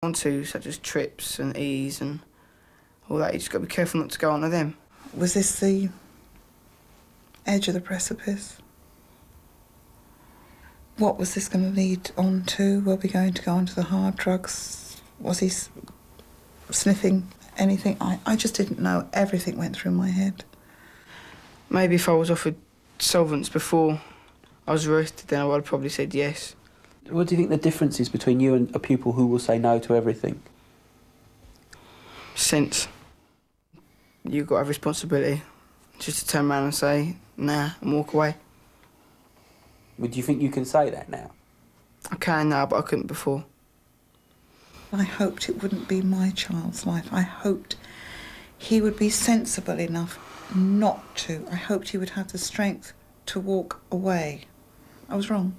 onto, such as trips and E's and all that. You just got to be careful not to go onto them. Was this the edge of the precipice? What was this going to lead on to? Were we going to go onto the hard drugs? Was he sniffing anything? I just didn't know. Everything went through my head. Maybe if I was offered solvents before I was arrested, then I would have probably said yes. What do you think the difference is between you and a pupil who will say no to everything? Sense. You've got to have responsibility. Just to turn around and say, nah, and walk away. Would you think you can say that now? I can now, but I couldn't before. I hoped it wouldn't be my child's life. I hoped he would be sensible enough not to. I hoped he would have the strength to walk away. I was wrong.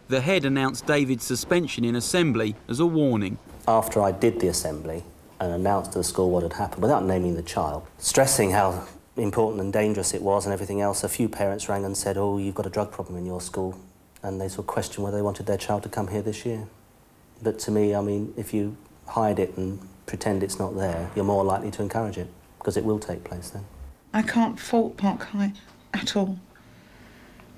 The head announced David's suspension in assembly as a warning. After I did the assembly and announced to the school what had happened, without naming the child, stressing how important and dangerous it was and everything else, a few parents rang and said, oh, you've got a drug problem in your school, and they sort of questioned whether they wanted their child to come here this year. But to me, I mean, if you hide it and pretend it's not there, you're more likely to encourage it, because it will take place then. I can't fault Park High at all.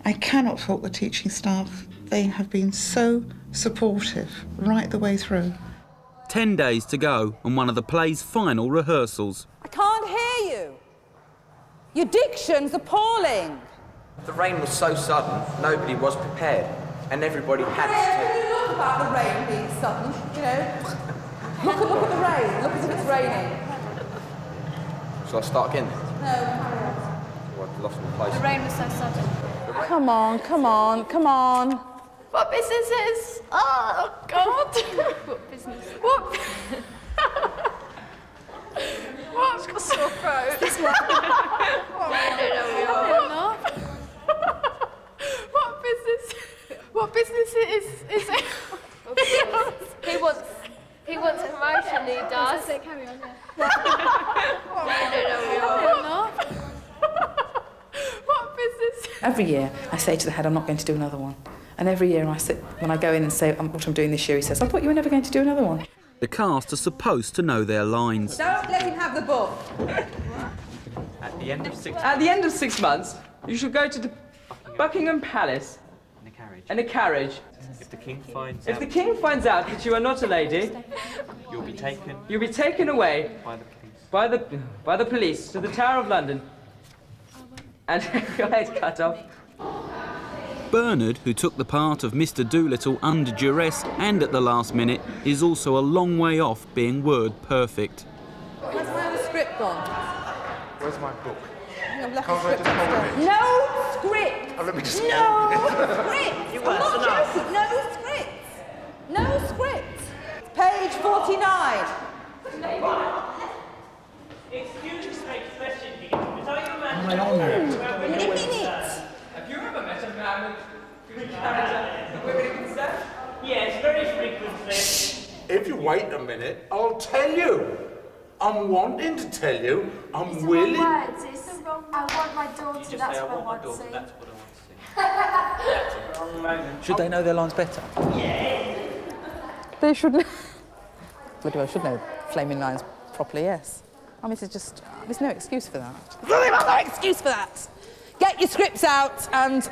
I cannot fault the teaching staff. They have been so supportive right the way through. 10 days to go on one of the play's final rehearsals. I can't hear you. Your diction's appalling. The rain was so sudden, nobody was prepared, and everybody had to... Look about the rain being sudden, you know. Look at the rain. Look as if it's raining. Shall I start again? No, carry on. Well, I lost my place. The rain was so sudden. Come on, come on, come on. What business is? Oh, God. What business? What? What's got sore throat? This one. What business? What business is it? He wants promotion, he does. Carry on, What business? Every year I say to the head, I'm not going to do another one. And every year when I go in and say what I'm doing this year, he says, I thought you were never going to do another one. The cast are supposed to know their lines. Don't let him have the book. At the end of 6 months, you should go to the Buckingham Palace in a carriage. If the king finds out that you are not a lady, you'll be taken away by the police to the Tower of London and your head cut off. Bernard, who took the part of Mr. Doolittle under duress and at the last minute, is also a long way off being word perfect. Where's my script gone? Where's my book? I've left the script upstairs. No script! Oh, let me just No script! I'm not joking. No script! No script! Page 49. Excuse me, question here. Are you a man? Nipping it. Have you ever met a man with good character and women in consent? Yes, very frequently. If you wait a minute, I'll tell you. I'm wanting to tell you. I'm willing. Words. It's the wrong. I want my daughter. That's what I want to see. That's what I want to see. Wrong moment. Should they know their lines better? They should know. Well, I should know flaming lines properly, yes. I mean, there's no excuse for that. There's no excuse for that. Get your scripts out and...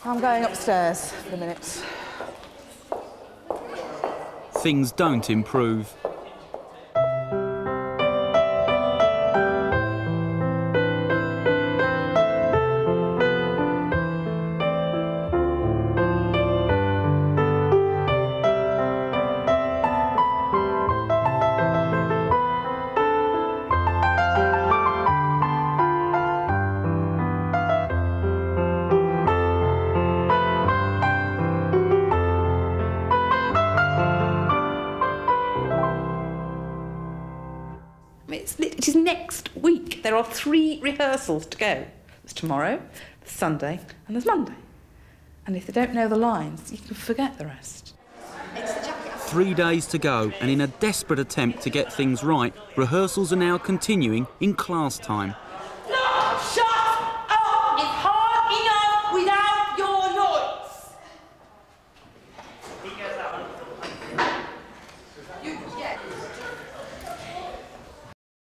I'm going upstairs for a minute. Things don't improve. It is next week. There are 3 rehearsals to go. There's tomorrow, there's Sunday, and there's Monday. And if they don't know the lines, you can forget the rest. 3 days to go, and in a desperate attempt to get things right, rehearsals are now continuing in class time.